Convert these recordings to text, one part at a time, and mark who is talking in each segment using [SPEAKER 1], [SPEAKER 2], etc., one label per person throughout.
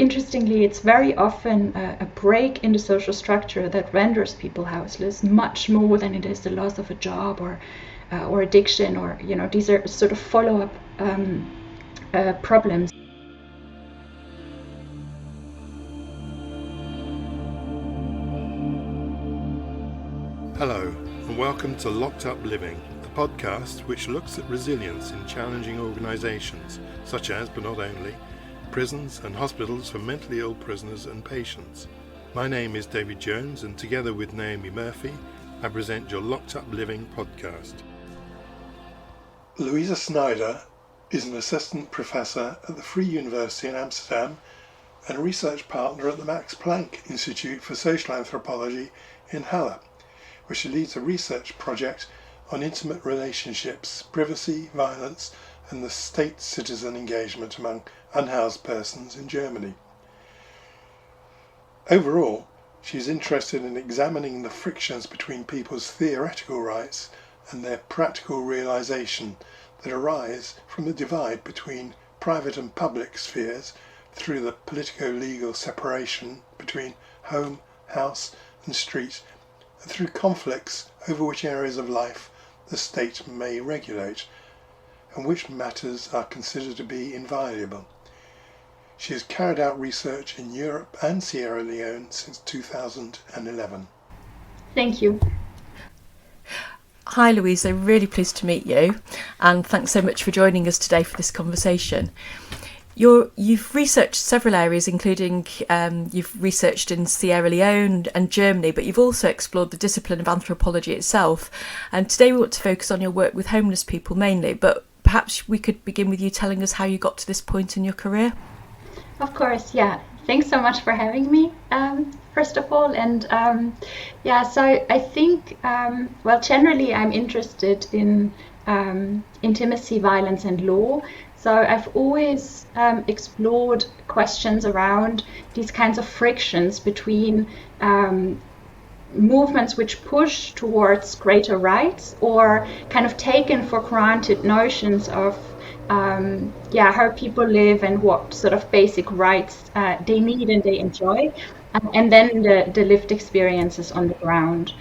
[SPEAKER 1] interestingly, it's very often a break in the social structure that renders people houseless, much more than it is the loss of a job or addiction, or these are sort of follow-up problems.
[SPEAKER 2] Hello, and welcome to Locked Up Living, a podcast which looks at resilience in challenging organisations, such as, but not only, prisons and hospitals for mentally ill prisoners and patients. My name is David Jones, and together with Naomi Murphy, I present your Locked Up Living podcast. Luisa Schneider is an assistant professor at the Free University in Amsterdam and a research partner at the Max Planck Institute for Social Anthropology in Halle, where she leads a research project on intimate relationships, privacy, violence, and the state-citizen engagement among unhoused persons in Germany. Overall, she is interested in examining the frictions between people's theoretical rights and their practical realisation that arise from the divide between private and public spheres through the politico-legal separation between home, house, and street, and through conflicts over which areas of life the state may regulate, and which matters are considered to be inviolable. She has carried out research in Europe and Sierra Leone since 2011.
[SPEAKER 1] Thank you.
[SPEAKER 3] Hi Louisa, really pleased to meet you, and thanks so much for joining us today for this conversation. You've researched several areas, including you've researched in Sierra Leone and Germany, but you've also explored the discipline of anthropology itself. And today we want to focus on your work with homeless people mainly, but perhaps we could begin with you telling us how you got to this point in your career.
[SPEAKER 1] Of course, yeah. Thanks so much for having me, first of all. And so I think, generally I'm interested in intimacy, violence and law. So I've always explored questions around these kinds of frictions between movements which push towards greater rights, or kind of taken for granted notions of how people live and what sort of basic rights they need and they enjoy, and then the lived experiences on the ground.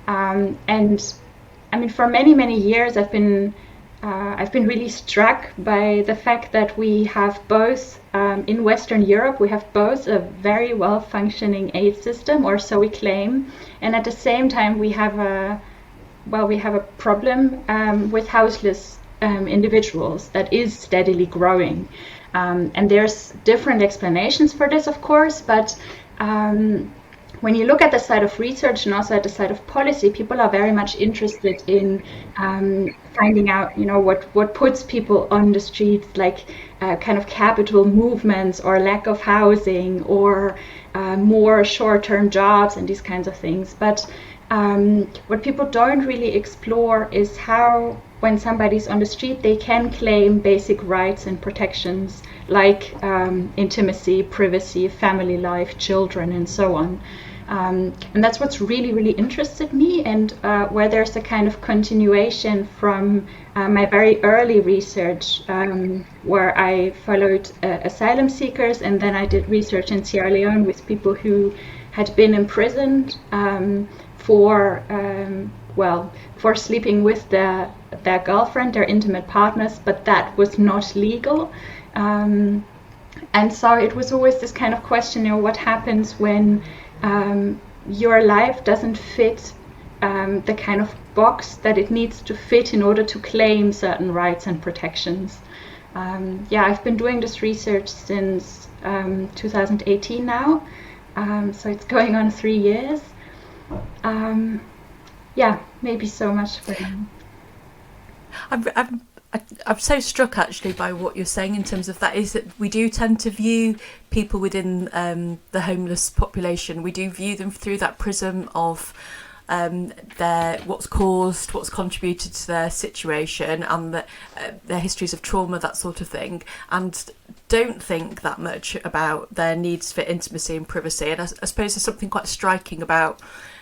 [SPEAKER 1] And I mean, for many years I've been really struck by the fact that we have both, in Western Europe, we have both a very well-functioning aid system, or so we claim, and at the same time we have a problem with houseless individuals that is steadily growing. And there's different explanations for this, of course, but when you look at the side of research and also at the side of policy, people are very much interested in finding out, what puts people on the streets, like kind of capital movements or lack of housing or more short-term jobs and these kinds of things. But what people don't really explore is how, when somebody's on the street, they can claim basic rights and protections like intimacy, privacy, family life, children, and so on. And that's what's really interested me, and where there's a kind of continuation from my very early research, where I followed asylum seekers, and then I did research in Sierra Leone with people who had been imprisoned for sleeping with their girlfriend, their intimate partners, but that was not legal. And so it was always this kind of question, what happens when your life doesn't fit the kind of box that it needs to fit in order to claim certain rights and protections. I've been doing this research since 2018 now, so it's going on 3 years. Maybe so much for now.
[SPEAKER 3] I'm so struck actually by what you're saying in terms of that, is that we do tend to view people within the homeless population, we do view them through that prism of what's contributed to their situation and their histories of trauma, that sort of thing, and don't think that much about their needs for intimacy and privacy. And I suppose there's something quite striking about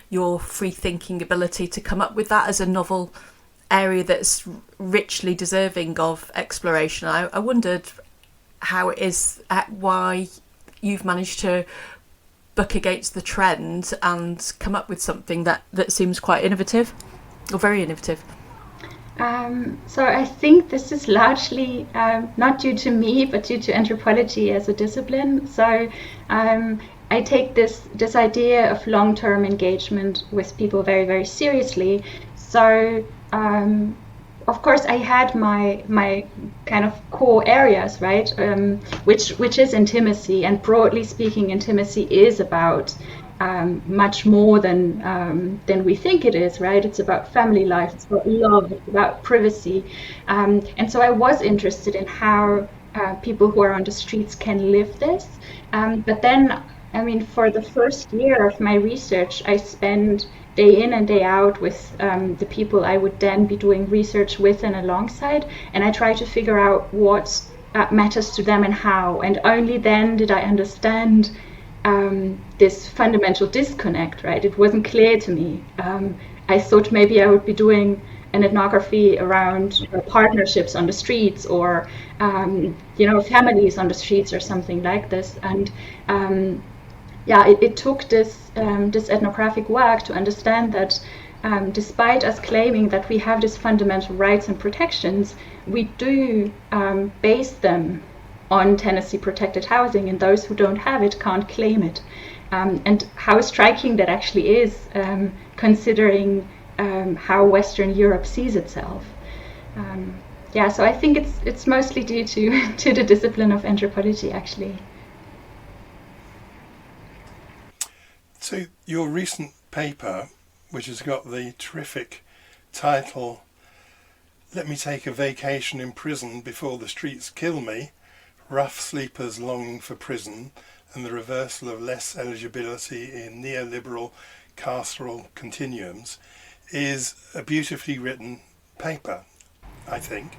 [SPEAKER 3] your free thinking ability to come up with that as a novel area that's richly deserving of exploration. I wondered how it is, why you've managed to buck against the trend and come up with something that seems quite innovative, or very innovative?
[SPEAKER 1] So I think this is largely not due to me, but due to anthropology as a discipline. So I take this idea of long-term engagement with people very, very seriously. So of course I had my kind of core areas, right? Which is intimacy, and broadly speaking, intimacy is about much more than we think it is, right? It's about family life, it's about love, it's about privacy. And so I was interested in how people who are on the streets can live this. But then, I mean, for the first year of my research, I spent day in and day out with the people I would then be doing research with and alongside, and I tried to figure out what matters to them and how. And only then did I understand this fundamental disconnect, right? It wasn't clear to me. I thought maybe I would be doing an ethnography around partnerships on the streets, or families on the streets, or something like this. And it took this ethnographic work to understand that despite us claiming that we have these fundamental rights and protections, we do base them on tenancy protected housing, and those who don't have it can't claim it. And how striking that actually is, considering how Western Europe sees itself. So I think it's mostly due to the discipline of anthropology, actually.
[SPEAKER 2] So your recent paper, which has got the terrific title, "Let Me Take a Vacation in Prison Before the Streets Kill Me, Rough Sleepers Longing for Prison and the Reversal of Less Eligibility in Neoliberal Carceral Continuums," is a beautifully written paper, I think.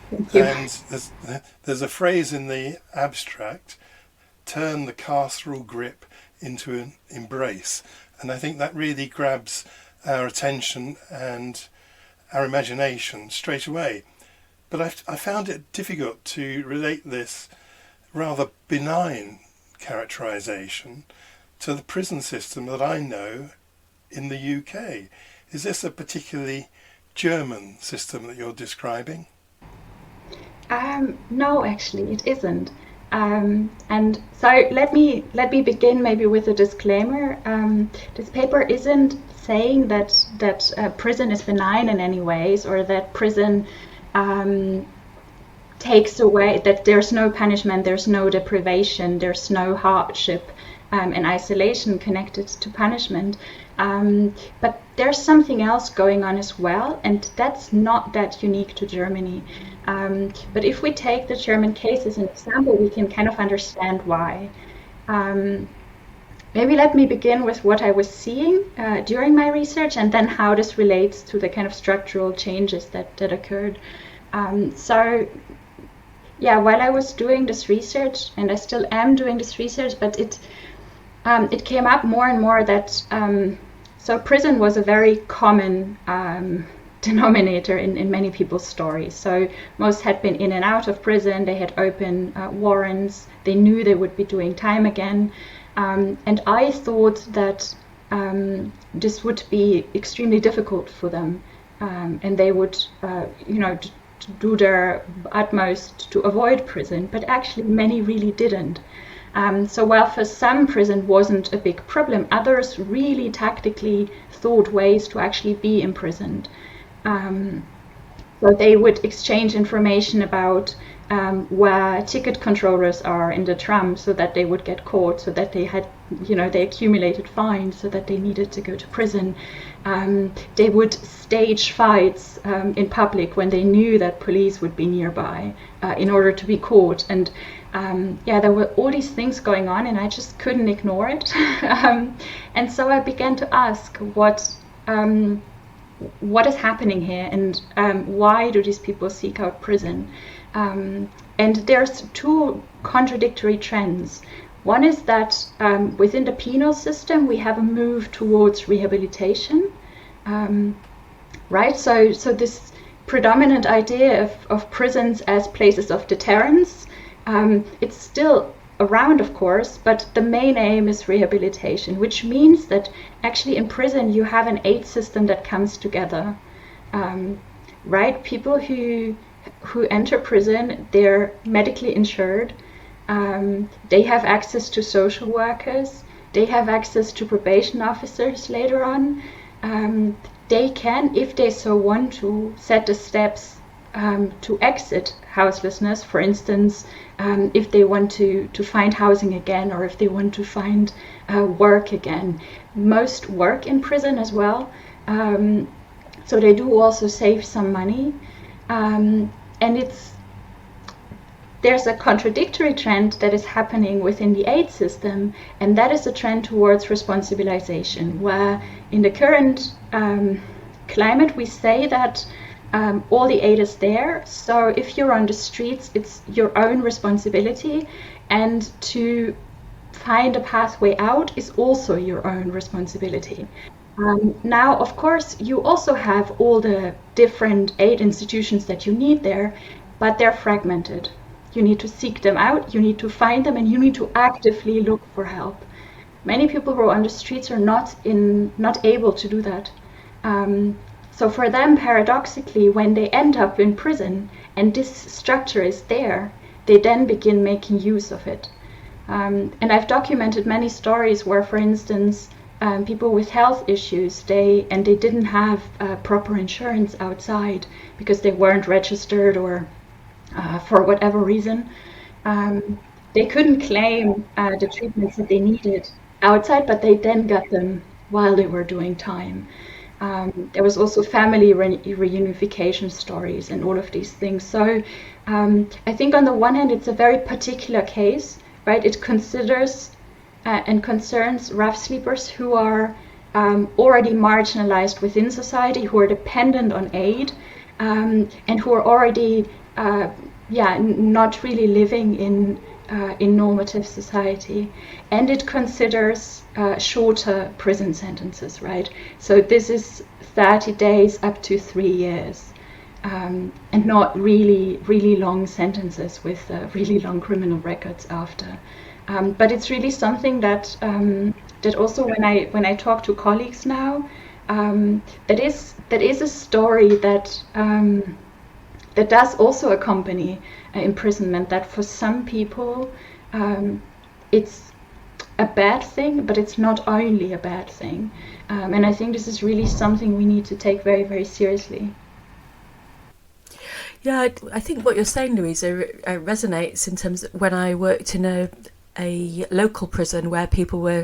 [SPEAKER 1] Thank you.
[SPEAKER 2] And there's a phrase in the abstract, "turn the carceral grip into an embrace," and I think that really grabs our attention and our imagination straight away. But I found it difficult to relate this rather benign characterization to the prison system that I know in the UK. Is this a particularly German system that you're describing?
[SPEAKER 1] No, actually, it isn't. And so let me begin maybe with a disclaimer. This paper isn't saying that prison is benign in any ways, or that prison takes away, that there's no punishment, there's no deprivation, there's no hardship and isolation connected to punishment. But there's something else going on as well, and that's not that unique to Germany. But if we take the German case as an example, we can kind of understand why. Maybe let me begin with what I was seeing during my research, and then how this relates to the kind of structural changes that occurred. While I was doing this research, and I still am doing this research, but it came up more and more that so prison was a very common denominator in many people's stories. So most had been in and out of prison, they had open warrants, they knew they would be doing time again. And I thought that this would be extremely difficult for them, and they would, do their utmost to avoid prison. But actually, many really didn't. So while for some prison wasn't a big problem, others really tactically thought ways to actually be imprisoned. So they would exchange information about where ticket controllers are in the tram, so that they would get caught, so that they had, they accumulated fines, so that they needed to go to prison. They would stage fights in public when they knew that police would be nearby in order to be caught. And there were all these things going on, and I just couldn't ignore it. And so I began to ask what is happening here, and why do these people seek out prison? And there's two contradictory trends. One is that within the penal system, we have a move towards rehabilitation, right? So this predominant idea of prisons as places of deterrence, it's still around, of course, but the main aim is rehabilitation, which means that actually in prison you have an aid system that comes together, right? People who enter prison, they're medically insured, they have access to social workers, they have access to probation officers later on. They can, if they so want to, set the steps to exit houselessness. For instance, if they want to find housing again, or if they want to find work again. Most work in prison as well, so they do also save some money. And there's a contradictory trend that is happening within the aid system, and that is a trend towards responsibilization, where in the current climate we say that all the aid is there, so if you're on the streets, it's your own responsibility, and to find a pathway out is also your own responsibility. Now, of course, you also have all the different aid institutions that you need there, but they're fragmented. You need to seek them out, you need to find them, and you need to actively look for help. Many people who are on the streets are not able to do that. So for them, paradoxically, when they end up in prison and this structure is there, they then begin making use of it. And I've documented many stories where, for instance, people with health issues, they didn't have proper insurance outside because they weren't registered, or for whatever reason, they couldn't claim the treatments that they needed outside, but they then got them while they were doing time. There was also family reunification stories and all of these things. So I think on the one hand, it's a very particular case, right? It considers and concerns rough sleepers who are already marginalized within society, who are dependent on aid, and who are already not really living in normative society. And it considers shorter prison sentences, right? So this is 30 days up to 3 years, and not really, really long sentences with really long criminal records after. But it's really something that that also when I talk to colleagues now, that is a story that that does also accompany imprisonment. That for some people it's a bad thing, but it's not only a bad thing. And I think this is really something we need to take very, very seriously.
[SPEAKER 3] Yeah, I think what you're saying, Louisa, resonates in terms of when I worked in a local prison where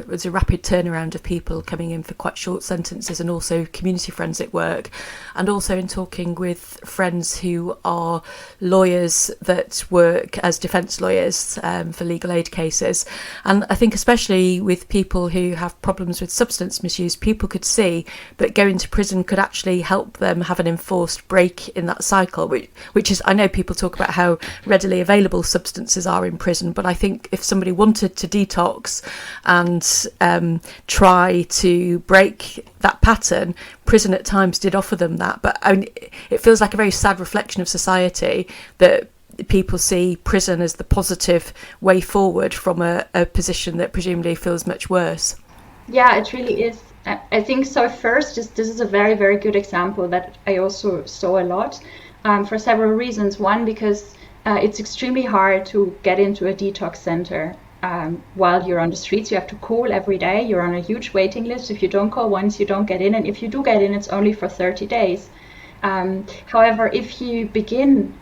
[SPEAKER 3] was a rapid turnaround of people coming in for quite short sentences, and also community forensic work, and also in talking with friends who are lawyers that work as defence lawyers for legal aid cases. And I think especially with people who have problems with substance misuse, people could see that going to prison could actually help them have an enforced break in that cycle, which is, I know people talk about how readily available substances are in prison, but I think if somebody wanted to detox and try to break that pattern, prison at times did offer them that. But I mean, it feels like a very sad reflection of society that people see prison as the positive way forward from a position that presumably feels much worse.
[SPEAKER 1] Yeah, it really is. I think so. First, this is a very, very good example that I also saw a lot, for several reasons. One, because it's extremely hard to get into a detox center while you're on the streets. You have to call every day. You're on a huge waiting list. If you don't call once, you don't get in. And if you do get in, it's only for 30 days. However, if you begin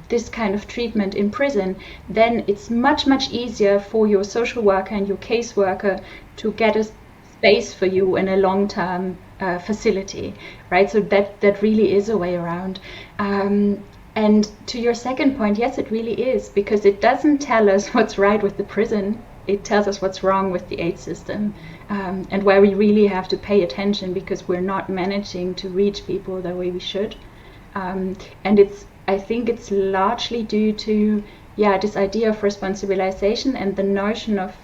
[SPEAKER 1] this kind of treatment in prison, then it's much, much easier for your social worker and your caseworker to get a space for you in a long-term facility, right? So that really is a way around. And to your second point, yes, it really is, because it doesn't tell us what's right with the prison. It tells us what's wrong with the aid system, and where we really have to pay attention because we're not managing to reach people the way we should. And I think it's largely due to, this idea of responsibilization and the notion of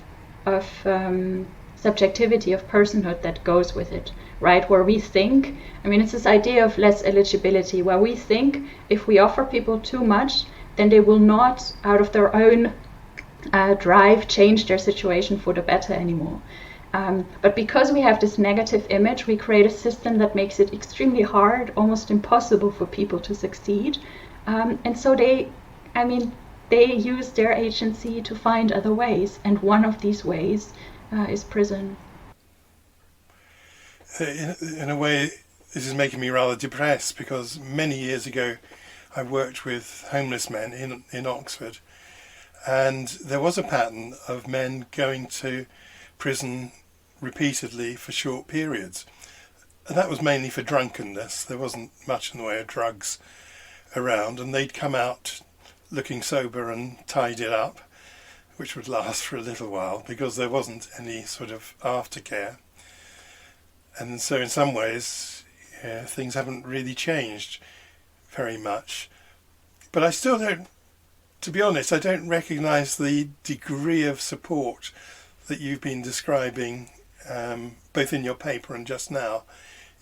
[SPEAKER 1] subjectivity of personhood that goes with it, right? Where we think, it's this idea of less eligibility, where we think if we offer people too much, then they will not, out of their own drive, change their situation for the better anymore. But because we have this negative image, we create a system that makes it extremely hard, almost impossible for people to succeed. And so they use their agency to find other ways. And one of these ways is prison.
[SPEAKER 2] In a way, this is making me rather depressed, because many years ago I worked with homeless men in Oxford, and there was a pattern of men going to prison repeatedly for short periods. And that was mainly for drunkenness. There wasn't much in the way of drugs around, and they'd come out looking sober and tidied up, which would last for a little while because there wasn't any sort of aftercare. And so in some ways, things haven't really changed very much. But I still don't, to be honest, I don't recognise the degree of support that you've been describing, both in your paper and just now,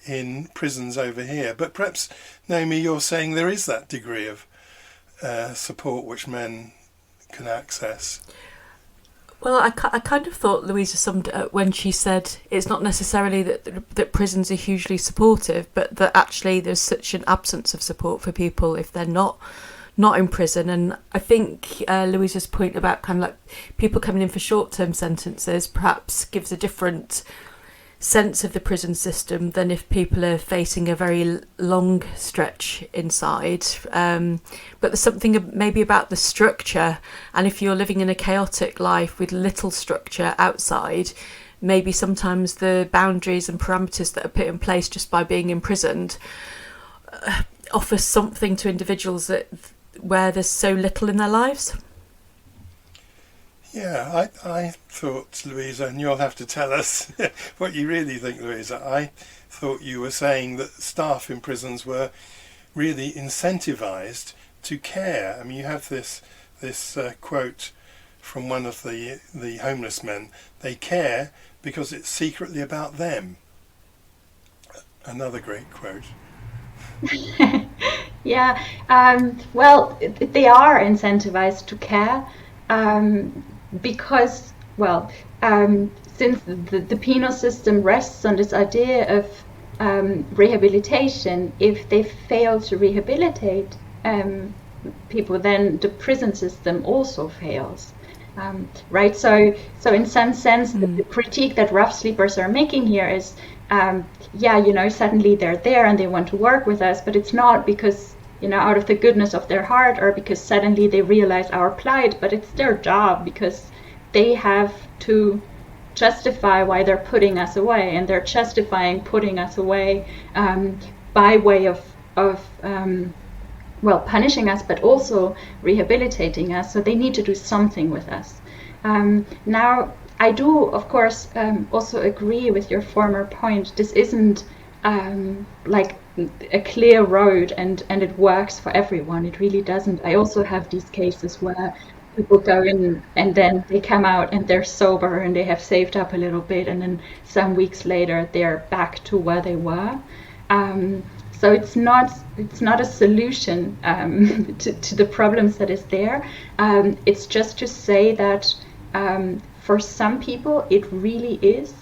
[SPEAKER 2] in prisons over here. But perhaps, Naomi, you're saying there is that degree of support which men can access.
[SPEAKER 3] Well, I kind of thought Louisa summed it up when she said it's not necessarily that prisons are hugely supportive, but that actually there's such an absence of support for people if they're not in prison. And I think Louisa's point about kind of like people coming in for short-term sentences perhaps gives a different sense of the prison system than if people are facing a very long stretch inside. But there's something maybe about the structure, and if you're living in a chaotic life with little structure outside, maybe sometimes the boundaries and parameters that are put in place just by being imprisoned offer something to individuals where there's so little in their lives.
[SPEAKER 2] Yeah, I thought, Louisa, and you'll have to tell us what you really think, Louisa. I thought you were saying that staff in prisons were really incentivised to care. I mean, you have this quote from one of the homeless men. They care because it's secretly about them. Another great quote.
[SPEAKER 1] Yeah, well, they are incentivized to care. Because, since the penal system rests on this idea of rehabilitation, if they fail to rehabilitate people, then the prison system also fails, right? So in some sense, the critique that rough sleepers are making here is, suddenly they're there and they want to work with us, but it's not because, out of the goodness of their heart or because suddenly they realize our plight, but it's their job because they have to justify why they're putting us away, and they're justifying putting us away by way of punishing us, but also rehabilitating us. So they need to do something with us. Now, I do, of course, also agree with your former point. This isn't like a clear road and it works for everyone. It really doesn't. I also have these cases where people go in and then they come out and they're sober and they have saved up a little bit, and then some weeks later they're back to where they were. So it's not a solution to the problems that is there. It's just to say that for some people it really is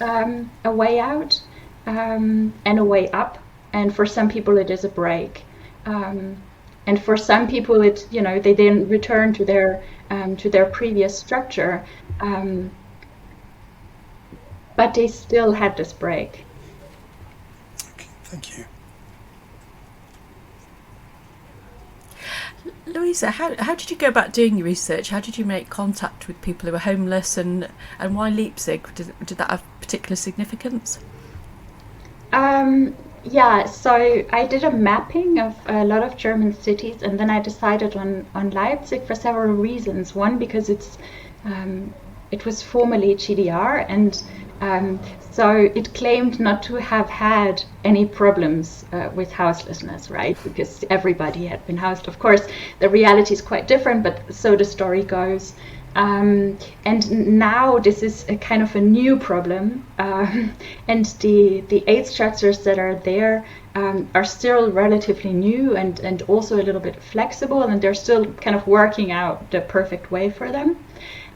[SPEAKER 1] a way out and a way up, and for some people it is a break. And for some people, they then return to their previous structure, but they still had this break.
[SPEAKER 2] Okay, thank you.
[SPEAKER 3] Louisa, how did you go about doing your research? How did you make contact with people who were homeless, and why Leipzig? Did that have particular significance?
[SPEAKER 1] Yeah, so I did a mapping of a lot of German cities, and then I decided on Leipzig for several reasons. One, because it was formerly GDR, and so it claimed not to have had any problems with houselessness, right? Because everybody had been housed. Of course, the reality is quite different, but so the story goes. And now this is a kind of a new problem, and the aid structures that are there are still relatively new and also a little bit flexible, and they're still kind of working out the perfect way for them.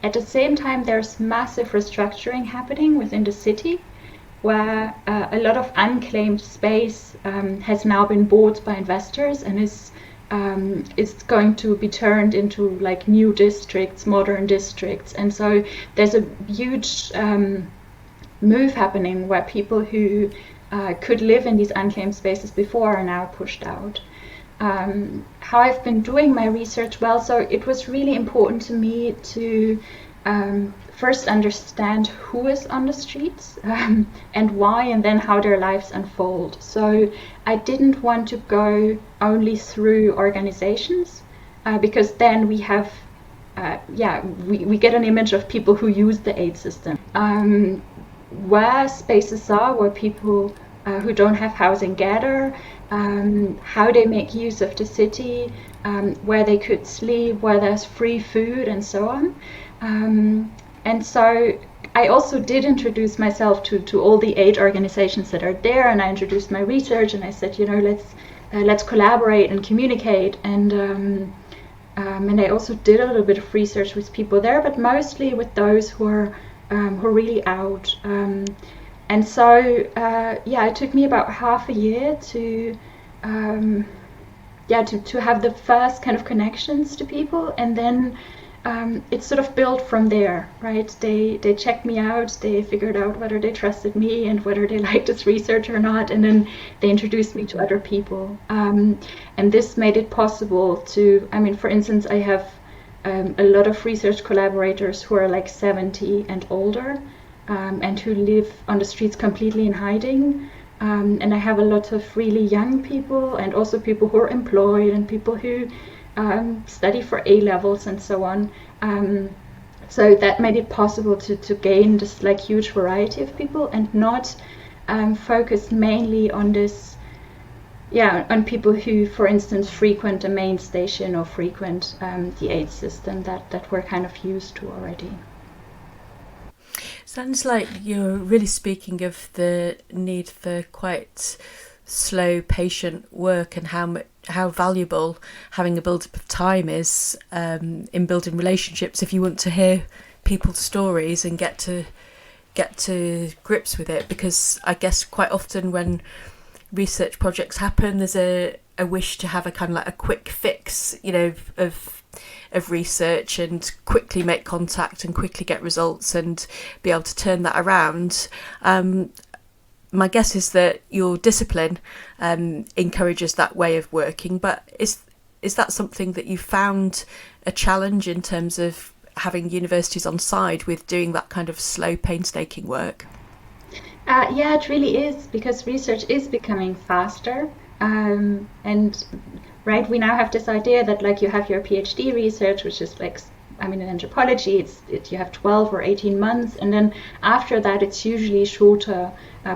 [SPEAKER 1] At the same time, there's massive restructuring happening within the city, where a lot of unclaimed space has now been bought by investors and is going to be turned into like new districts, modern districts. And so there's a huge move happening where people who could live in these unclaimed spaces before are now pushed out. How I've been doing my research, well, so it was really important to me to first understand who is on the streets and why, and then how their lives unfold. So I didn't want to go only through organizations, because then we have, we get an image of people who use the aid system. Where spaces are, where people who don't have housing gather, how they make use of the city, where they could sleep, where there's free food, and so on. And so I also did introduce myself to all the aid organizations that are there, and I introduced my research, and I said, let's collaborate and communicate. And I also did a little bit of research with people there, but mostly with those who are really out. And so it took me about half a year to have the first kind of connections to people, and then it sort of built from there, right? They checked me out, they figured out whether they trusted me and whether they liked this research or not, and then they introduced me to other people. And this made it possible to, for instance, I have a lot of research collaborators who are like 70 and older, and who live on the streets completely in hiding. And I have a lot of really young people, and also people who are employed, and people who study for A levels and so on. So that made it possible to gain this like huge variety of people, and not focus mainly on this, on people who, for instance, frequent a main station or frequent the aid system that we're kind of used to already.
[SPEAKER 3] Sounds like you're really speaking of the need for quite slow, patient work, and how valuable having a build-up of time is in building relationships if you want to hear people's stories and get to grips with it. Because I guess quite often when research projects happen, there's a wish to have a kind of like a quick fix, of research, and quickly make contact and quickly get results and be able to turn that around. My guess is that your discipline encourages that way of working, but is that something that you found a challenge in terms of having universities on side with doing that kind of slow, painstaking work?
[SPEAKER 1] It really is, because research is becoming faster, and right, we now have this idea that like you have your PhD research, which is like, in anthropology, you have 12 or 18 months, and then after that it's usually shorter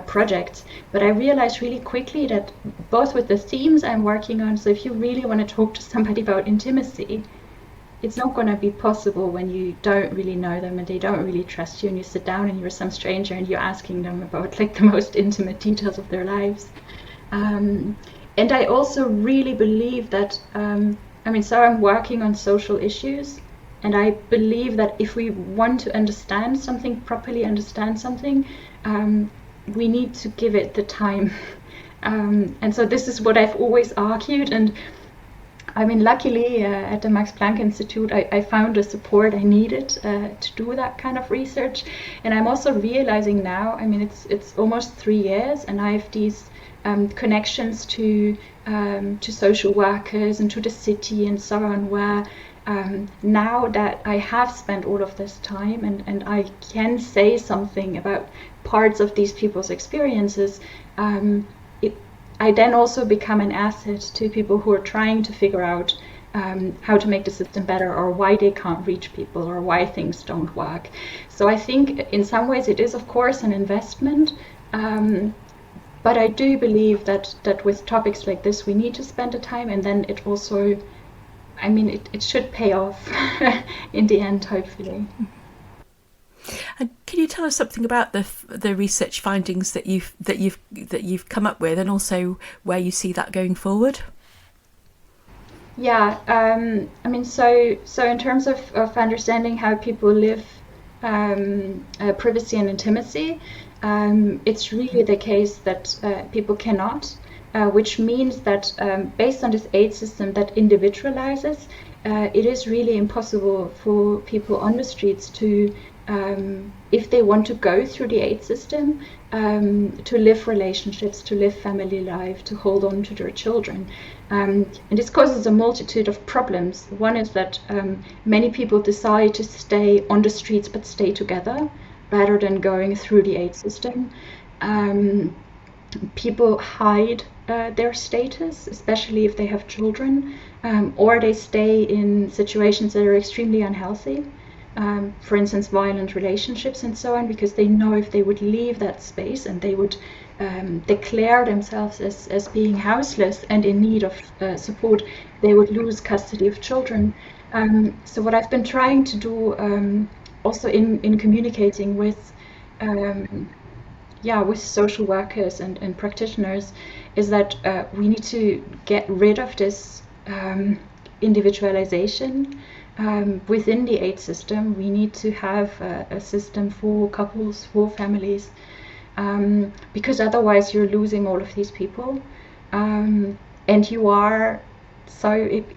[SPEAKER 1] projects. But I realized really quickly that both with the themes I'm working on, so if you really want to talk to somebody about intimacy, it's not going to be possible when you don't really know them and they don't really trust you, and you sit down and you're some stranger and you're asking them about like the most intimate details of their lives. And I also really believe that, so I'm working on social issues, and I believe that if we want to understand something, properly understand something, we need to give it the time. And so this is what I've always argued. And luckily at the Max Planck Institute, I found the support I needed to do that kind of research. And I'm also realizing now, it's almost 3 years, and I have these connections to social workers and to the city and so on, where now that I have spent all of this time and I can say something about parts of these people's experiences, I then also become an asset to people who are trying to figure out how to make the system better, or why they can't reach people, or why things don't work. So I think in some ways it is, of course, an investment. But I do believe that with topics like this, we need to spend the time, and then it also, I mean, it should pay off in the end, hopefully.
[SPEAKER 3] And can you tell us something about the research findings that you've come up with, and also where you see that going forward?
[SPEAKER 1] Yeah, I mean, so in terms of understanding how people live privacy and intimacy, it's really the case that people cannot, which means that based on this aid system that individualizes, it is really impossible for people on the streets to, if they want to go through the aid system, to live relationships, to live family life, to hold on to their children. And this causes a multitude of problems. One is that many people decide to stay on the streets but stay together rather than going through the aid system. People hide their status, especially if they have children, or they stay in situations that are extremely unhealthy. For instance, violent relationships and so on, because they know if they would leave that space and they would declare themselves as being houseless and in need of support, they would lose custody of children. So what I've been trying to do also in communicating with social workers and practitioners is that we need to get rid of this individualization. Within the aid system, we need to have a system for couples, for families, because otherwise you're losing all of these people. And you are,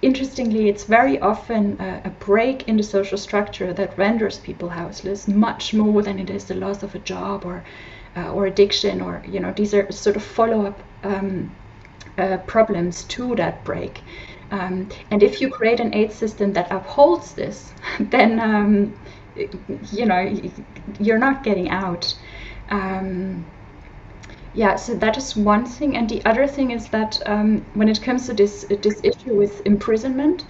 [SPEAKER 1] interestingly, it's very often a break in the social structure that renders people houseless, much more than it is the loss of a job or addiction, or, these are sort of follow-up problems to that break. And if you create an aid system that upholds this, then you're not getting out. So that is one thing. And the other thing is that when it comes to this issue with imprisonment,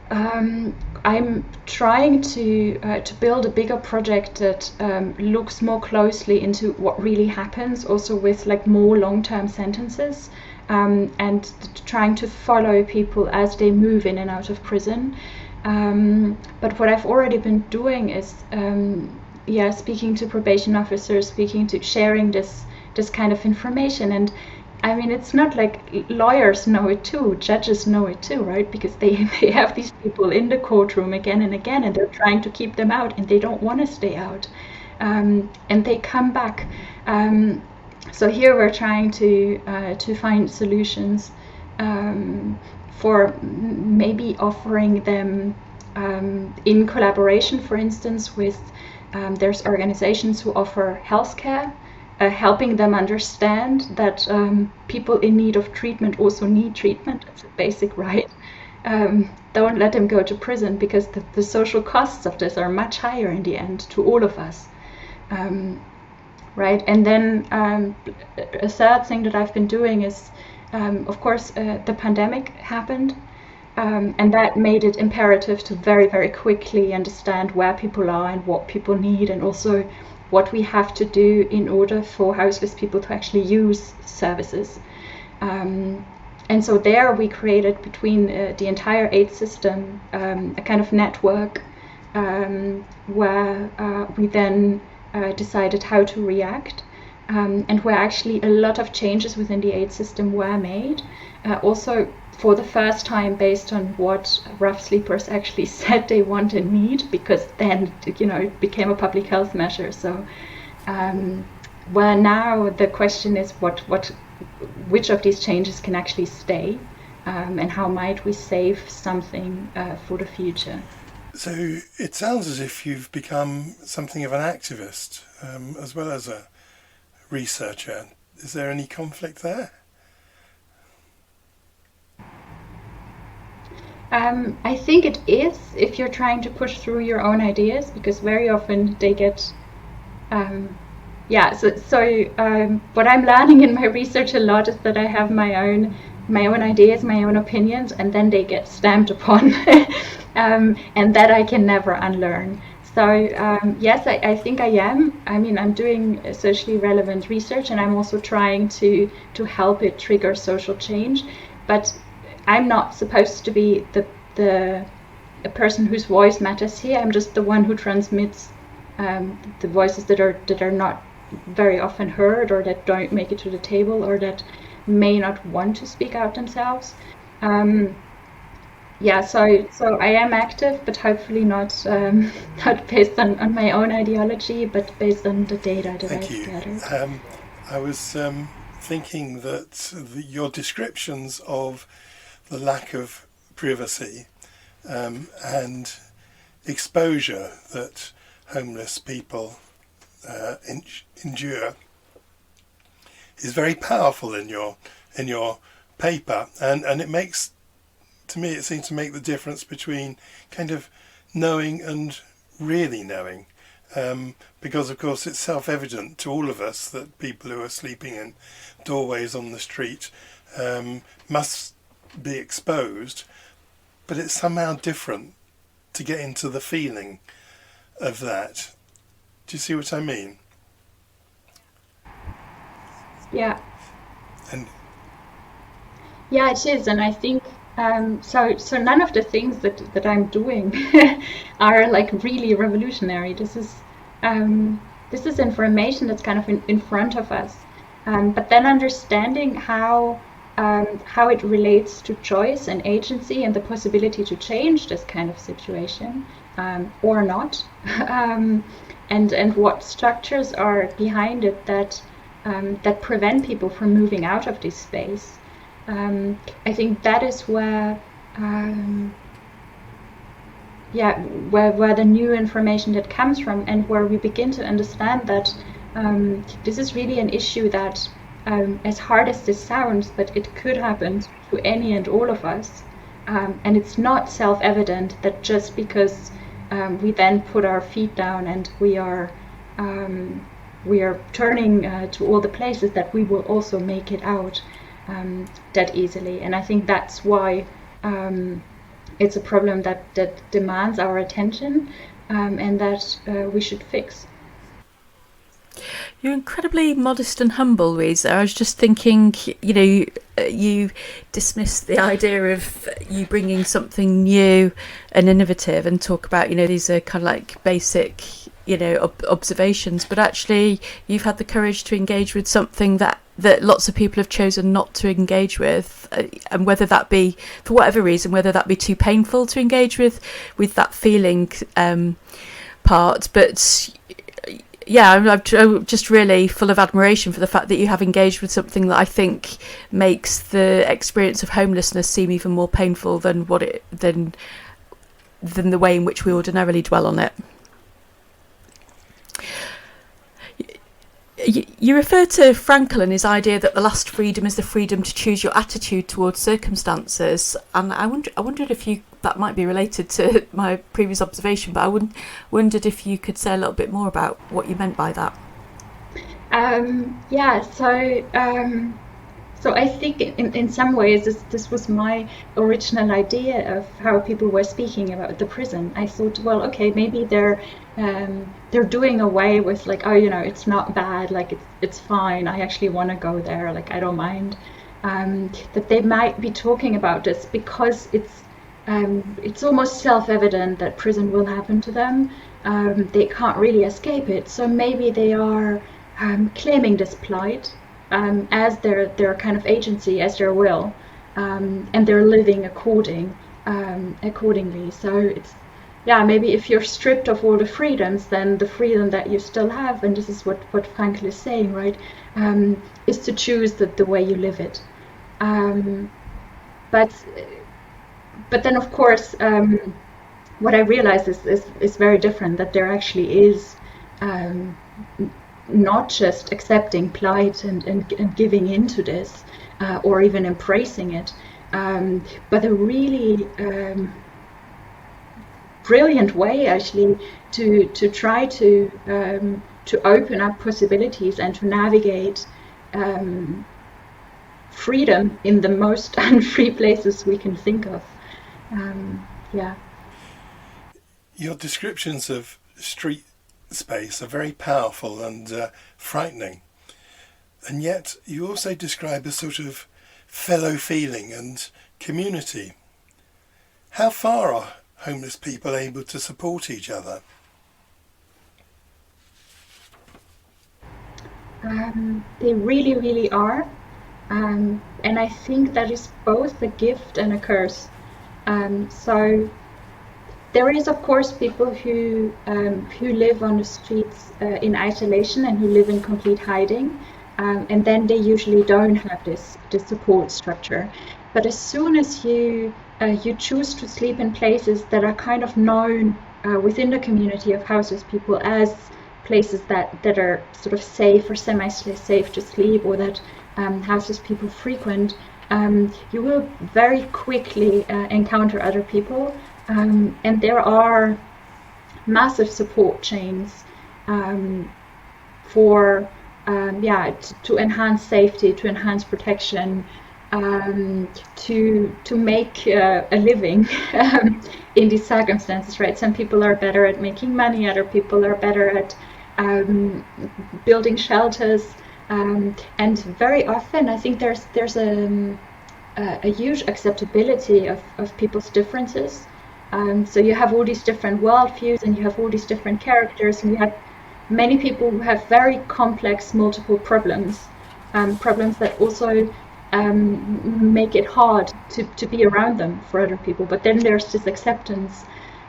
[SPEAKER 1] I'm trying to build a bigger project that looks more closely into what really happens, also with like more long-term sentences. And trying to follow people as they move in and out of prison. But what I've already been doing is, speaking to probation officers, sharing this kind of information. And I mean, it's not like lawyers know it too, judges know it too, right? Because they have these people in the courtroom again and again, and they're trying to keep them out, and they don't want to stay out. And they come back. So here we're trying to find solutions for maybe offering them in collaboration, for instance, with there's organizations who offer healthcare, helping them understand that people in need of treatment also need treatment. It's a basic right. Don't let them go to prison, because the social costs of this are much higher in the end to all of us. Right, and then a third thing that I've been doing is, of course, the pandemic happened, and that made it imperative to very, very quickly understand where people are and what people need, and also what we have to do in order for houseless people to actually use services. And so there we created between the entire aid system a kind of network where we then decided how to react, and where actually a lot of changes within the aid system were made, also for the first time based on what rough sleepers actually said they want and need, because then it became a public health measure. So where now the question is which of these changes can actually stay, and how might we save something for the future.
[SPEAKER 2] So it sounds as if you've become something of an activist as well as a researcher. Is there any conflict there?
[SPEAKER 1] I think it is, if you're trying to push through your own ideas, because very often they get what I'm learning in my research a lot is that I have my own ideas, my own opinions, and then they get stamped upon. And that I can never unlearn. So yes, I think I am. I mean, I'm doing socially relevant research, and I'm also trying to help it trigger social change. But I'm not supposed to be the a person whose voice matters here. I'm just the one who transmits the voices that are not very often heard, or that don't make it to the table, or that may not want to speak out themselves. Yeah, so I am active, but hopefully not not based on my own ideology, but based on the data that I've gathered.
[SPEAKER 2] I was thinking that your descriptions of the lack of privacy and exposure that homeless people endure is very powerful in your paper, and it makes, to me, it seems to make the difference between kind of knowing and really knowing, because of course it's self-evident to all of us that people who are sleeping in doorways on the street must be exposed, but it's somehow different to get into the feeling of that. Do you see what I mean?
[SPEAKER 1] Yeah.
[SPEAKER 2] And
[SPEAKER 1] yeah, it is, and I think so none of the things that I'm doing are like really revolutionary. This is information that's kind of in front of us, but then understanding how it relates to choice and agency and the possibility to change this kind of situation, or not, and what structures are behind it that prevent people from moving out of this space. I think that is where the new information that comes from, and where we begin to understand that this is really an issue that, as hard as this sounds, but it could happen to any and all of us, and it's not self-evident that just because we then put our feet down and we are turning to all the places, that we will also make it out that easily. And I think that's why it's a problem that demands our attention, and that we should fix.
[SPEAKER 3] You're incredibly modest and humble, Louisa. I was just thinking, you dismiss the idea of you bringing something new and innovative and talk about, these are kind of like basic, observations, but actually you've had the courage to engage with something that lots of people have chosen not to engage with, and whether that be for whatever reason, whether that be too painful to engage with that feeling part. But yeah, I'm just really full of admiration for the fact that you have engaged with something that I think makes the experience of homelessness seem even more painful than than the way in which we ordinarily dwell on it. You refer to Frankl and his idea that the last freedom is the freedom to choose your attitude towards circumstances, and I wondered if that might be related to my previous observation, but I wondered if you could say a little bit more about what you meant by that.
[SPEAKER 1] So I think in some ways this was my original idea of how people were speaking about the prison. I thought, well, okay, maybe they're doing away with, like, oh, it's not bad, like it's fine, I actually want to go there, like I don't mind. That they might be talking about this because it's almost self-evident that prison will happen to them. They can't really escape it, so maybe they are claiming this plight as their kind of agency, as their will, and they're living accordingly. So it's, maybe if you're stripped of all the freedoms, then the freedom that you still have, and this is what Frankl is saying, right, is to choose the way you live it. But then, of course, what I realized is very different, that there actually is not just accepting plight and giving into this, or even embracing it, but a really brilliant way actually to try to open up possibilities and to navigate freedom in the most unfree places we can think of.
[SPEAKER 2] Your descriptions of street space are very powerful and frightening, and yet you also describe a sort of fellow feeling and community. How far are homeless people able to support each other?
[SPEAKER 1] They really, really are. And I think that is both a gift and a curse. So there is, of course, people who live on the streets in isolation and who live in complete hiding, and then they usually don't have this support structure. But as soon as you choose to sleep in places that are kind of known within the community of houseless people as places that are sort of safe or semi-safe to sleep, or that houseless people frequent, you will very quickly encounter other people. And there are massive support chains for to enhance safety, to enhance protection, to make a living in these circumstances, right? Some people are better at making money, other people are better at building shelters, and very often I think there's a huge acceptability of people's differences. So you have all these different worldviews, and you have all these different characters, and you have many people who have very complex, multiple problems, problems that also make it hard to be around them for other people. But then there's this acceptance,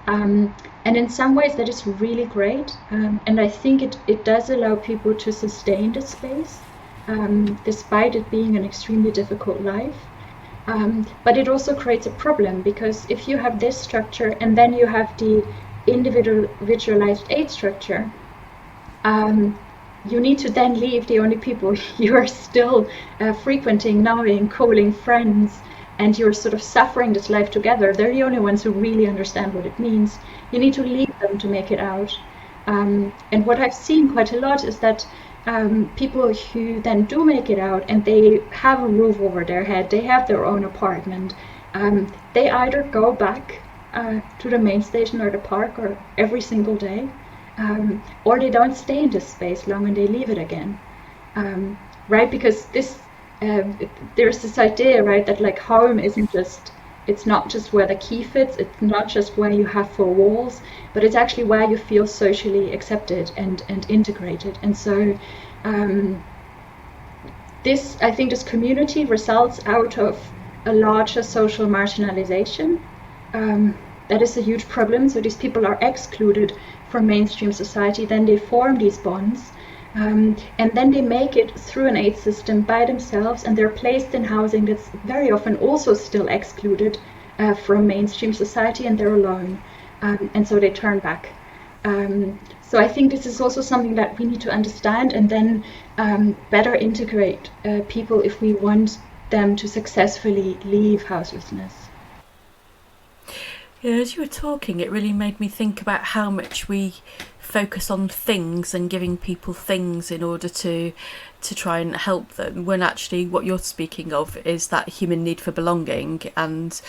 [SPEAKER 1] and in some ways that is really great, and I think it does allow people to sustain the space, despite it being an extremely difficult life. But it also creates a problem, because if you have this structure and then you have the individualized aid structure, you need to then leave the only people you are still frequenting, knowing, calling friends, and you're sort of suffering this life together. They're the only ones who really understand what it means. You need to leave them to make it out. And what I've seen quite a lot is that people who then do make it out and they have a roof over their head, they have their own apartment, they either go back to the main station or the park or every single day, or they don't stay in this space long and they leave it again, right? Because there's this idea, right, that like home isn't just, it's not just where the key fits, it's not just where you have four walls, but it's actually where you feel socially accepted and integrated. And so I think this community results out of a larger social marginalization. That is a huge problem. So these people are excluded from mainstream society, then they form these bonds, and then they make it through an aid system by themselves, and they're placed in housing that's very often also still excluded from mainstream society, and they're alone, and so they turn back. So I think this is also something that we need to understand, and then better integrate people if we want them to successfully leave houselessness.
[SPEAKER 3] Yeah, as you were talking, it really made me think about how much we focus on things and giving people things in order to try and help them, when actually what you're speaking of is that human need for belonging, and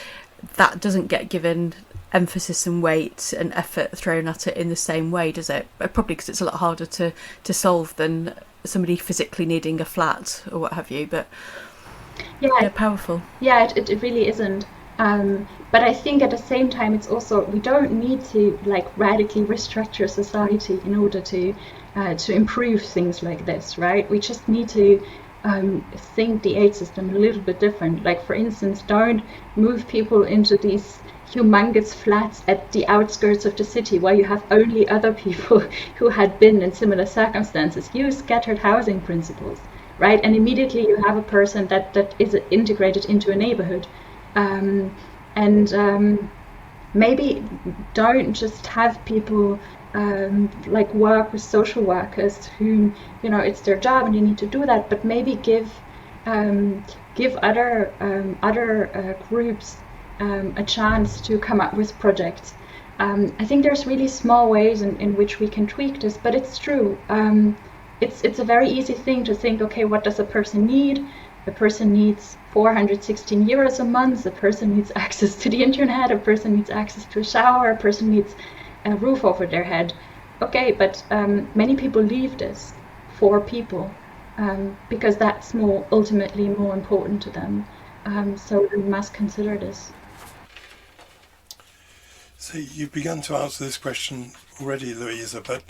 [SPEAKER 3] that doesn't get given emphasis and weight and effort thrown at it in the same way, does it? Probably because it's a lot harder to solve than somebody physically needing a flat or what have you, but yeah, powerful.
[SPEAKER 1] Yeah, it really isn't. But I think at the same time, it's also, we don't need to like radically restructure society in order to improve things like this, right? We just need to think the aid system a little bit different. Like, for instance, don't move people into these humongous flats at the outskirts of the city where you have only other people who had been in similar circumstances. Use scattered housing principles, right? And immediately you have a person that is integrated into a neighborhood. Maybe don't just have people like work with social workers who, you know, it's their job and you need to do that, but maybe give other groups a chance to come up with projects. I think there's really small ways in which we can tweak this, but it's true. It's a very easy thing to think, okay, what does a person need? A person needs 416 euros a month, a person needs access to the internet, a person needs access to a shower, a person needs a roof over their head. Okay, but many people leave this for people because that's ultimately more important to them. So we must consider this.
[SPEAKER 2] So you've begun to answer this question already, Louisa, but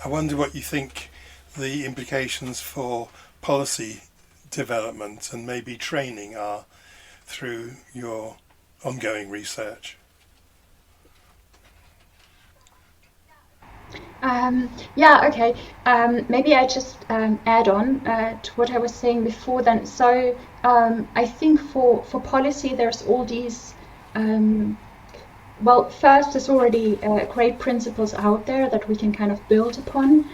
[SPEAKER 2] I wonder what you think the implications for policy development and maybe training are through your ongoing research.
[SPEAKER 1] Okay. Maybe I just add on to what I was saying before then. So I think for policy, there's all these. Well, first, there's already great principles out there that we can kind of build upon.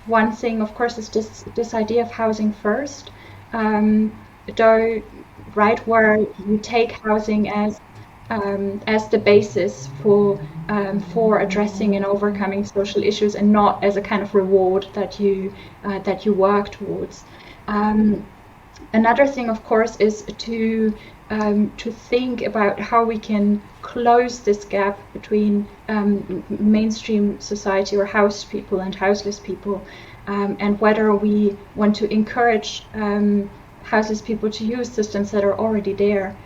[SPEAKER 1] One thing, of course, is this idea of housing first. Though, right, where you take housing as the basis for addressing and overcoming social issues, and not as a kind of reward that you work towards. Another thing, of course, is to think about how we can close this gap between mainstream society or housed people and houseless people, and whether we want to encourage houseless people to use systems that are already there.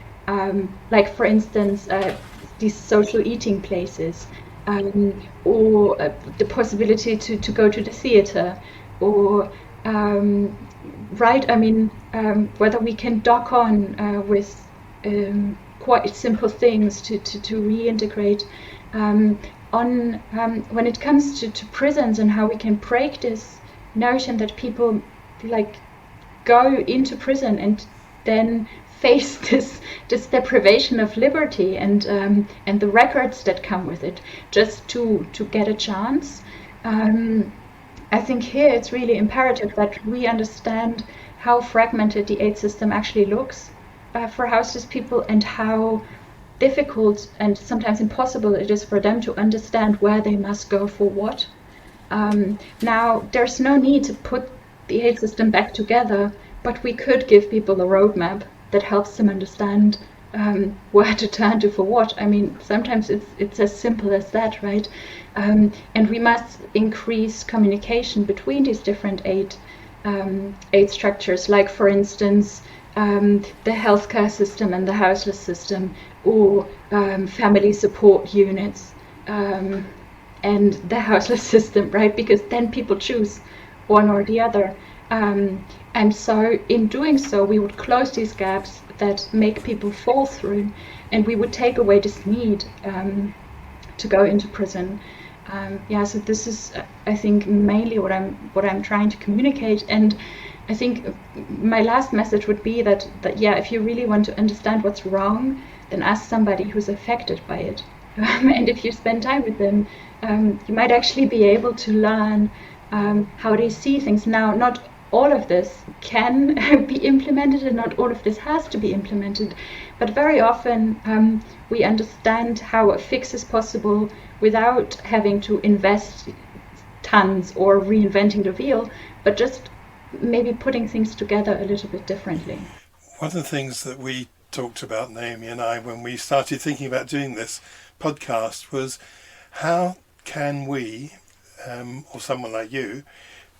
[SPEAKER 1] Like, for instance, these social eating places, or the possibility to go to the theatre, or whether we can dock on with quite simple things to reintegrate. When it comes to prisons, and how we can break this notion that people go into prison and then face this deprivation of liberty and the records that come with it, just to get a chance. I think here it's really imperative that we understand how fragmented the aid system actually looks for houseless people, and how difficult and sometimes impossible it is for them to understand where they must go for what. Now, there's no need to put the aid system back together, but we could give people a roadmap that helps them understand where to turn to for what. I mean, sometimes it's as simple as that, right? And we must increase communication between these different aid structures, like, for instance, the healthcare system and the houseless system, or family support units and the houseless system, right? Because then people choose one or the other. And so in doing so, we would close these gaps that make people fall through, and we would take away this need to go into prison. So this is, I think, mainly what I'm trying to communicate. And I think my last message would be that if you really want to understand what's wrong, then ask somebody who's affected by it. And if you spend time with them, you might actually be able to learn how they see things. Now, not all of this can be implemented, and not all of this has to be implemented, but very often we understand how a fix is possible without having to invest tons or reinventing the wheel, but just maybe putting things together a little bit differently.
[SPEAKER 2] One of the things that we talked about, Naomi and I, when we started thinking about doing this podcast, was how can we, or someone like you,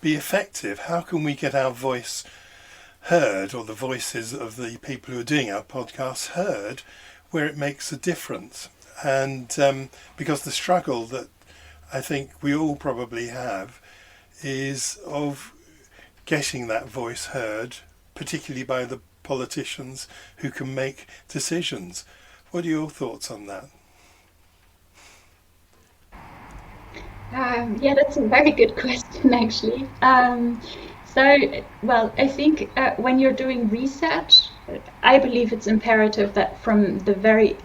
[SPEAKER 2] be effective? How can we get our voice heard, or the voices of the people who are doing our podcasts heard, where it makes a difference? And because the struggle that I think we all probably have is of getting that voice heard, particularly by the politicians who can make decisions. What are your thoughts on that?
[SPEAKER 1] That's a very good question, actually. I think when you're doing research, I believe it's imperative that from the very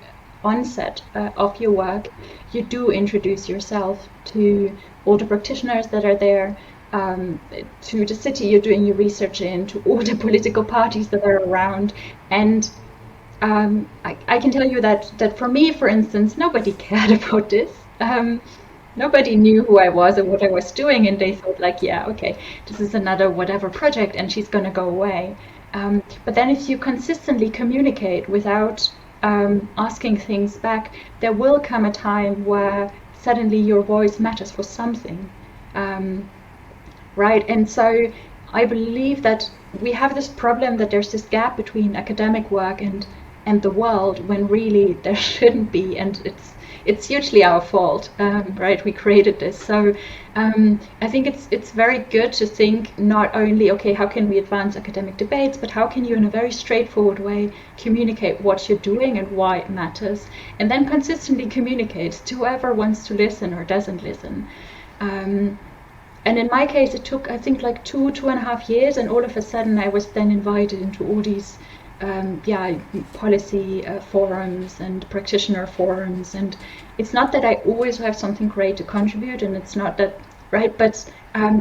[SPEAKER 1] onset of your work, you do introduce yourself to all the practitioners that are there, to the city you're doing your research in, to all the political parties that are around. And I can tell you that for me, for instance, nobody cared about this. Nobody knew who I was or what I was doing, and they thought this is another whatever project, and she's going to go away. But then if you consistently communicate without asking things back, there will come a time where suddenly your voice matters for something. Right? And so I believe that we have this problem that there's this gap between academic work and the world, when really there shouldn't be, and it's hugely our fault, right? We created this. So I think it's very good to think not only, okay, how can we advance academic debates, but how can you in a very straightforward way communicate what you're doing and why it matters, and then consistently communicate to whoever wants to listen or doesn't listen. And in my case, it took, I think, like 2.5 years, and all of a sudden I was then invited into all these policy forums and practitioner forums. And it's not that I always have something great to contribute, and it's not that, right, but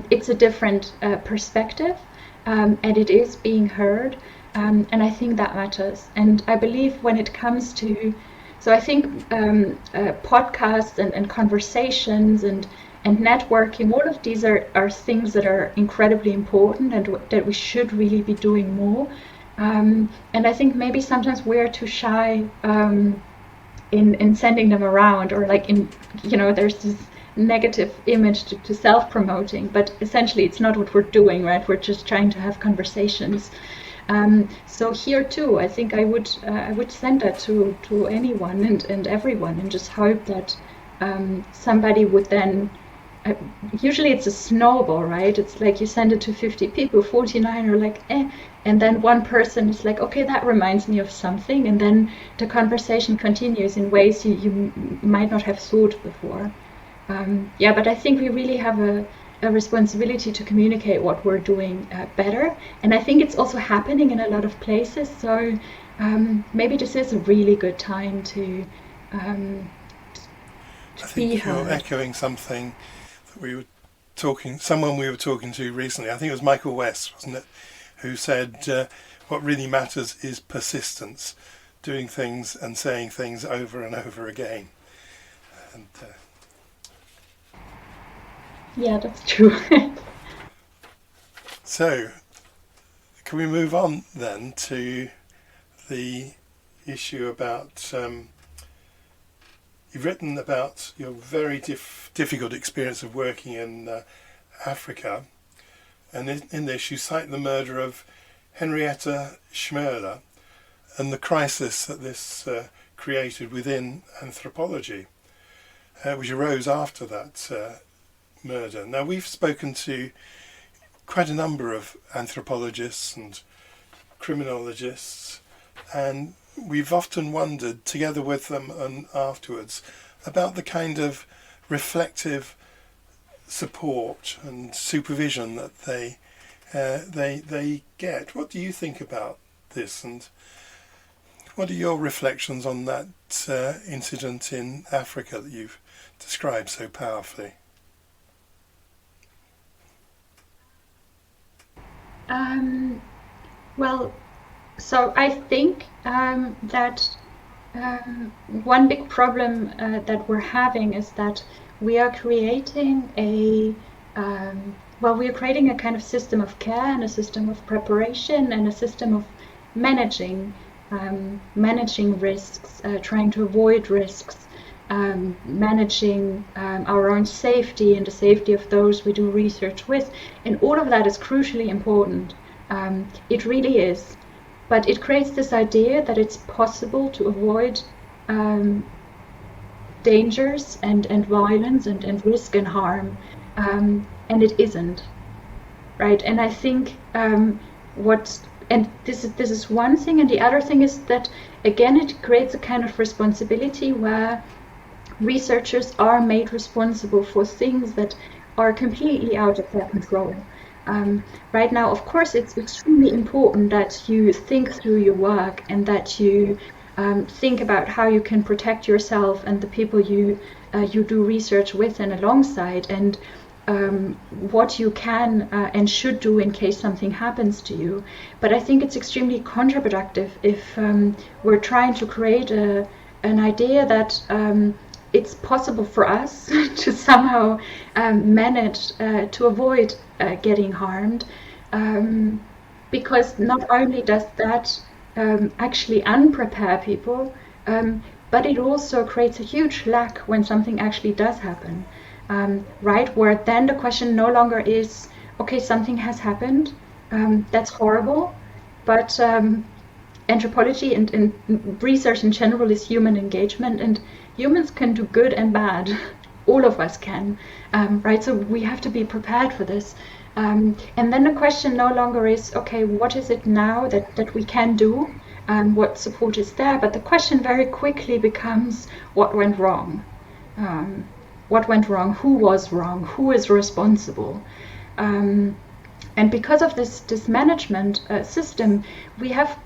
[SPEAKER 1] it's a different perspective, and it is being heard, and I think that matters. And I believe when it comes to, so I think podcasts and conversations and networking, all of these are things that are incredibly important and that we should really be doing more. And I think maybe sometimes we're too shy in sending them around, or like there's this negative image to self-promoting, but essentially it's not what we're doing, right? We're just trying to have conversations. So here too, I think I would send that to anyone and everyone, and just hope that somebody would then. Usually it's a snowball, right? It's like you send it to 50 people, 49 are like, and then one person is like, okay, that reminds me of something, and then the conversation continues in ways you might not have thought before. But I think we really have a responsibility to communicate what we're doing better, and I think it's also happening in a lot of places, so maybe this is a really good time to be heard.
[SPEAKER 2] You're echoing something that someone we were talking to recently, I think it was Michael West, wasn't it, who said what really matters is persistence, doing things and saying things over and over again. And
[SPEAKER 1] yeah, that's true.
[SPEAKER 2] So, can we move on then to the issue about you've written about your very difficult experience of working in Africa, and in this you cite the murder of Henrietta Schmerler and the crisis that this created within anthropology, which arose after that murder. Now, we've spoken to quite a number of anthropologists and criminologists, and we've often wondered, together with them and afterwards, about the kind of reflective support and supervision that they get. What do you think about this, and what are your reflections on that incident in Africa that you've described so powerfully?
[SPEAKER 1] Well, so I think that one big problem that we're having is that we are creating a kind of system of care and a system of preparation and a system of managing risks, trying to avoid risks, managing our own safety and the safety of those we do research with, and all of that is crucially important. It really is. But it creates this idea that it's possible to avoid dangers and violence and risk and harm, and it isn't, right? And I think this is one thing, and the other thing is that again it creates a kind of responsibility where researchers are made responsible for things that are completely out of their control. Right now, of course, it's extremely important that you think through your work and that you think about how you can protect yourself and the people you do research with and alongside, and what you can and should do in case something happens to you. But I think it's extremely counterproductive if we're trying to create an idea that it's possible for us to somehow manage to avoid getting harmed, because not only does that actually unprepare people, but it also creates a huge lack when something actually does happen, right? Where then the question no longer is, okay, something has happened, that's horrible, but anthropology and research in general is human engagement, and humans can do good and bad. All of us can, right? So we have to be prepared for this. And then the question no longer is, okay, what is it now that we can do? What support is there? But the question very quickly becomes, what went wrong? What went wrong? Who was wrong? Who is responsible? And because of this management system, we have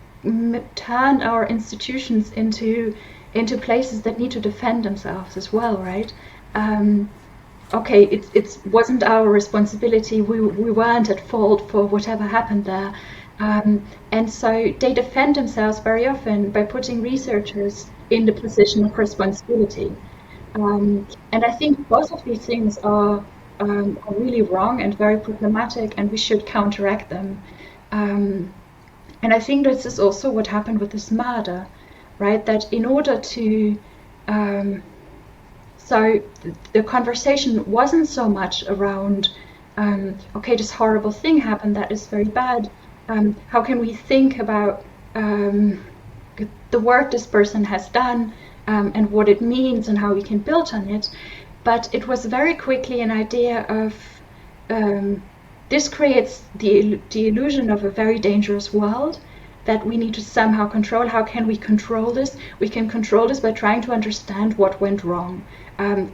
[SPEAKER 1] turned our institutions into places that need to defend themselves as well, right? Okay, it wasn't our responsibility. We weren't at fault for whatever happened there. And so they defend themselves very often by putting researchers in the position of responsibility. And I think both of these things are really wrong and very problematic, and we should counteract them. And I think this is also what happened with this murder, right? That in order to so the conversation wasn't so much around, okay, this horrible thing happened, that is very bad. How can we think about the work this person has done and what it means and how we can build on it? But it was very quickly an idea of this creates the illusion of a very dangerous world that we need to somehow control. How can we control this? We can control this by trying to understand what went wrong,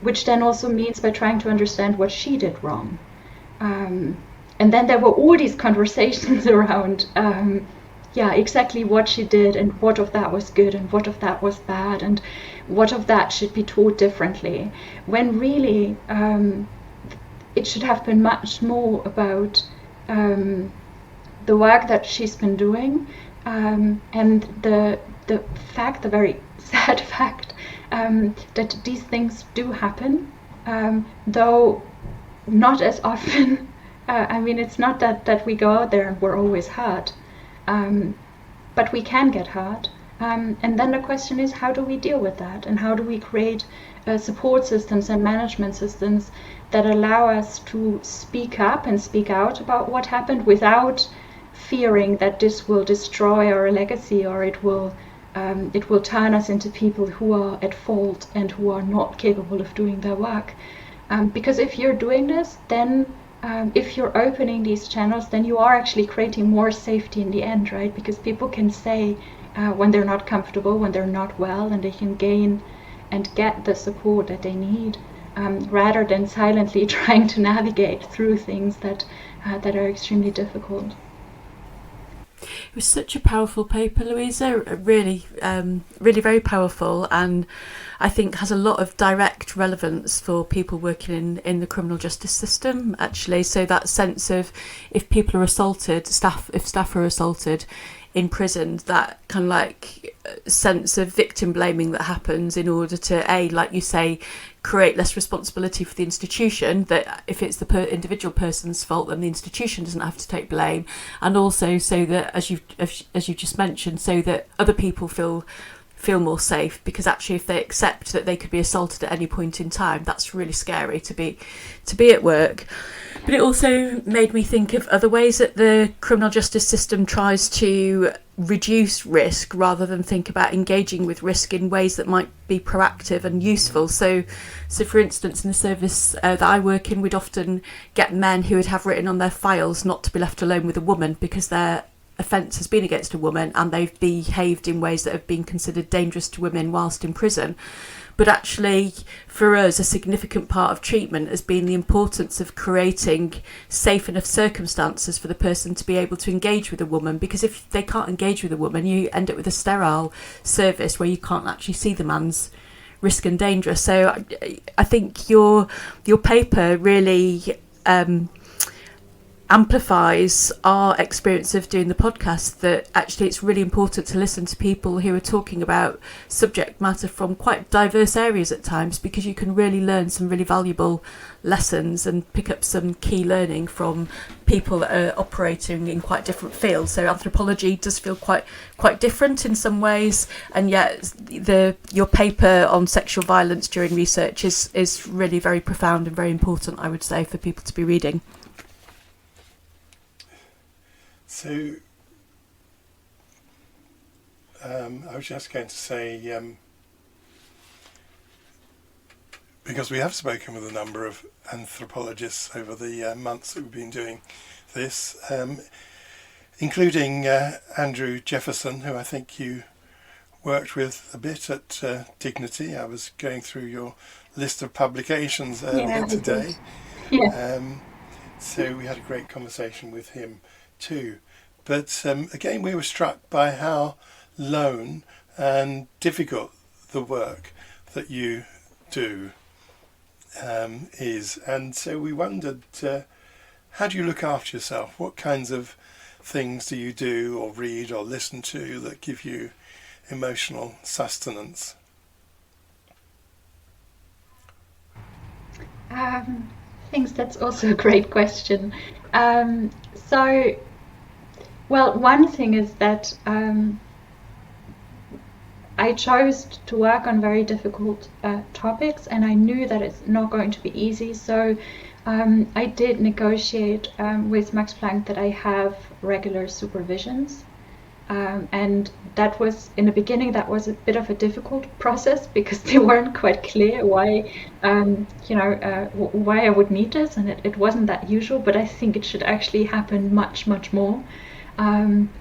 [SPEAKER 1] which then also means by trying to understand what she did wrong. And then there were all these conversations around, exactly what she did and what of that was good and what of that was bad and what of that should be taught differently. When really it should have been much more about the work that she's been doing and the very sad fact that these things do happen, though not as often. I mean, it's not that we go out there and we're always hurt, but we can get hurt. And then the question is, how do we deal with that? And how do we create support systems and management systems that allow us to speak up and speak out about what happened without fearing that this will destroy our legacy or it will turn us into people who are at fault and who are not capable of doing their work. Because if you're doing this, then if you're opening these channels, then you are actually creating more safety in the end, right? Because people can say when they're not comfortable, when they're not well, and they can gain and get the support that they need, rather than silently trying to navigate through things that are extremely difficult.
[SPEAKER 3] It was such a powerful paper, Louisa, really very powerful, and I think has a lot of direct relevance for people working in the criminal justice system, actually. So that sense of if people are assaulted, if staff are assaulted in prison, that kind of like sense of victim blaming that happens in order to, like you say, create less responsibility for the institution, that if it's the individual person's fault, then the institution doesn't have to take blame, and also so that, as you just mentioned, so that other people feel more safe, because actually if they accept that they could be assaulted at any point in time, that's really scary to be at work. But it also made me think of other ways that the criminal justice system tries to reduce risk rather than think about engaging with risk in ways that might be proactive and useful. So for instance, in the service that I work in, we'd often get men who would have written on their files not to be left alone with a woman because their offence has been against a woman and they've behaved in ways that have been considered dangerous to women whilst in prison. But actually, for us, a significant part of treatment has been the importance of creating safe enough circumstances for the person to be able to engage with a woman, because if they can't engage with a woman, you end up with a sterile service where you can't actually see the man's risk and danger. So I think your paper really amplifies our experience of doing the podcast, that actually it's really important to listen to people who are talking about subject matter from quite diverse areas at times, because you can really learn some really valuable lessons and pick up some key learning from people that are operating in quite different fields. So anthropology does feel quite different in some ways, and yet your paper on sexual violence during research is really very profound and very important, I would say, for people to be reading.
[SPEAKER 2] So I was just going to say, because we have spoken with a number of anthropologists over the months that we've been doing this, including Andrew Jefferson, who I think you worked with a bit at Dignity. I was going through your list of publications earlier today.
[SPEAKER 1] Yeah.
[SPEAKER 2] So we had a great conversation with him too. But again, we were struck by how lone and difficult the work that you do is. And so we wondered, how do you look after yourself? What kinds of things do you do or read or listen to that give you emotional sustenance?
[SPEAKER 1] I think that's also a great question. Well, one thing is that I chose to work on very difficult topics, and I knew that it's not going to be easy. So I did negotiate with Max Planck that I have regular supervisions. And that was, in the beginning, that was a bit of a difficult process because they weren't quite clear why, why I would need this, and it wasn't that usual. But I think it should actually happen much, much more.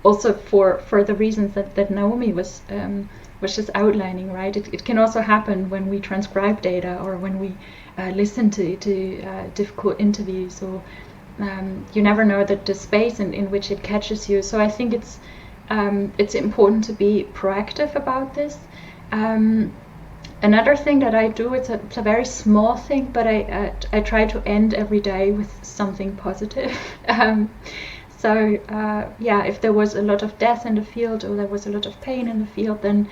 [SPEAKER 1] Also for the reasons that Naomi was just outlining, right? It can also happen when we transcribe data or when we listen to difficult interviews, or you never know the space in which it catches you. So I think it's important to be proactive about this. Another thing that I do, it's a very small thing, but I try to end every day with something positive. If there was a lot of death in the field or there was a lot of pain in the field, then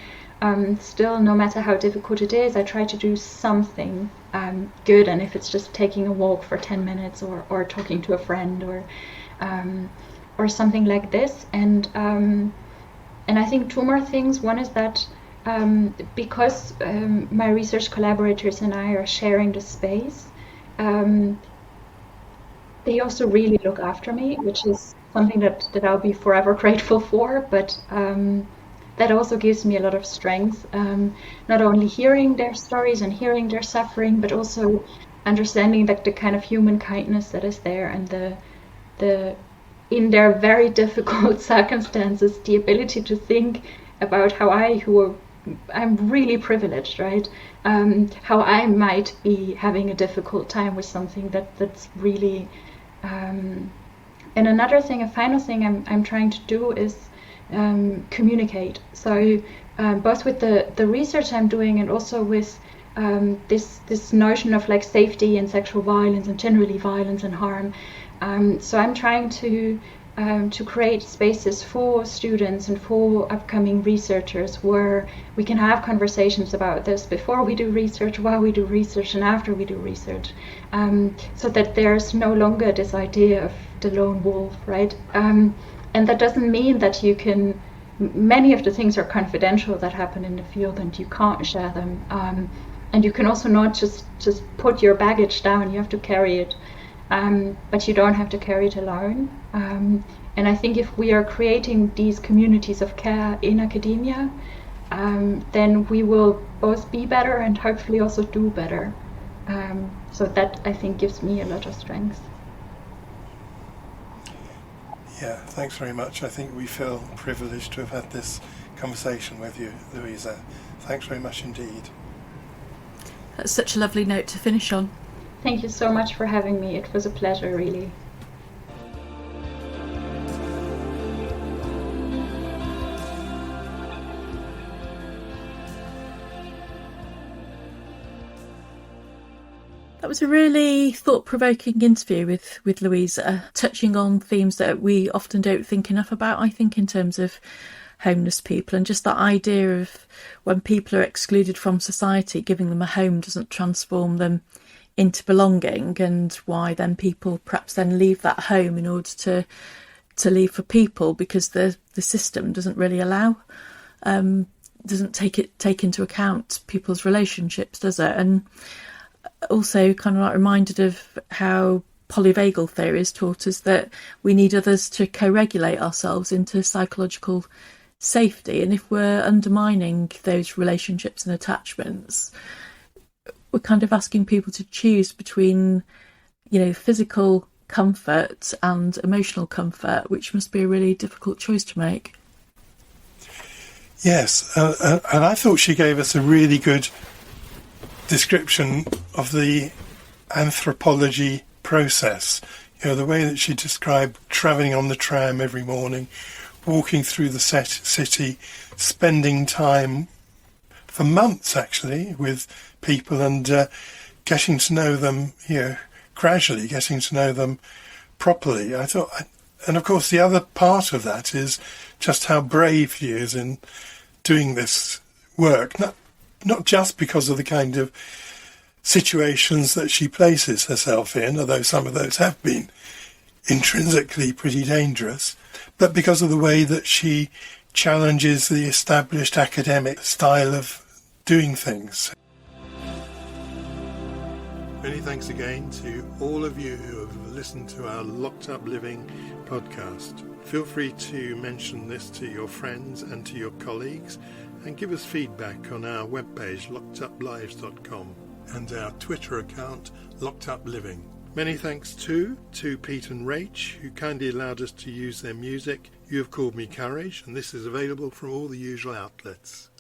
[SPEAKER 1] still, no matter how difficult it is, I try to do something good. And if it's just taking a walk for 10 minutes or talking to a friend or something like this. And I think two more things. One is that because my research collaborators and I are sharing the space, they also really look after me, which is something that I'll be forever grateful for. But that also gives me a lot of strength, not only hearing their stories and hearing their suffering, but also understanding that the kind of human kindness that is there, and the in their very difficult circumstances, the ability to think about how I'm really privileged, right? How I might be having a difficult time with something that's really. And another thing, a final thing I'm trying to do is communicate. So both with the research I'm doing and also with this notion of like safety and sexual violence and generally violence and harm. So I'm trying to create spaces for students and for upcoming researchers where we can have conversations about this before we do research, while we do research, and after we do research, so that there's no longer this idea of the lone wolf, right? And that doesn't mean that you can. Many of the things are confidential that happen in the field, and you can't share them. And you can also not just put your baggage down. You have to carry it. But you don't have to carry it alone. And I think if we are creating these communities of care in academia, then we will both be better and hopefully also do better. So that, I think, gives me a lot of strength.
[SPEAKER 2] Yeah, thanks very much. I think we feel privileged to have had this conversation with you, Louisa. Thanks very much indeed.
[SPEAKER 3] That's such a lovely note to finish on.
[SPEAKER 1] Thank you so much for having me. It was a pleasure, really.
[SPEAKER 3] That was a really thought-provoking interview with Louisa, touching on themes that we often don't think enough about, I think, in terms of homeless people, and just that idea of when people are excluded from society, giving them a home doesn't transform them into belonging, and why then people perhaps then leave that home in order to leave for people, because the system doesn't really allow, doesn't take into account people's relationships, does it? And also kind of like reminded of how polyvagal theories taught us that we need others to co-regulate ourselves into psychological safety, and if we're undermining those relationships and attachments, we're kind of asking people to choose between, physical comfort and emotional comfort, which must be a really difficult choice to make.
[SPEAKER 2] Yes, and I thought she gave us a really good description of the anthropology process. The way that she described travelling on the tram every morning, walking through the city, spending time for months actually with people and getting to know them, gradually getting to know them properly. I thought, and of course the other part of that is just how brave she is in doing this work, not just because of the kind of situations that she places herself in, although some of those have been intrinsically pretty dangerous, but because of the way that she challenges the established academic style of doing things. Many thanks again to all of you who have listened to our Locked Up Living podcast. Feel free to mention this to your friends and to your colleagues, and give us feedback on our webpage lockeduplives.com and our Twitter account Locked Up Living. Many thanks too to Pete and Rach, who kindly allowed us to use their music. You Have Called Me Courage, and this is available from all the usual outlets.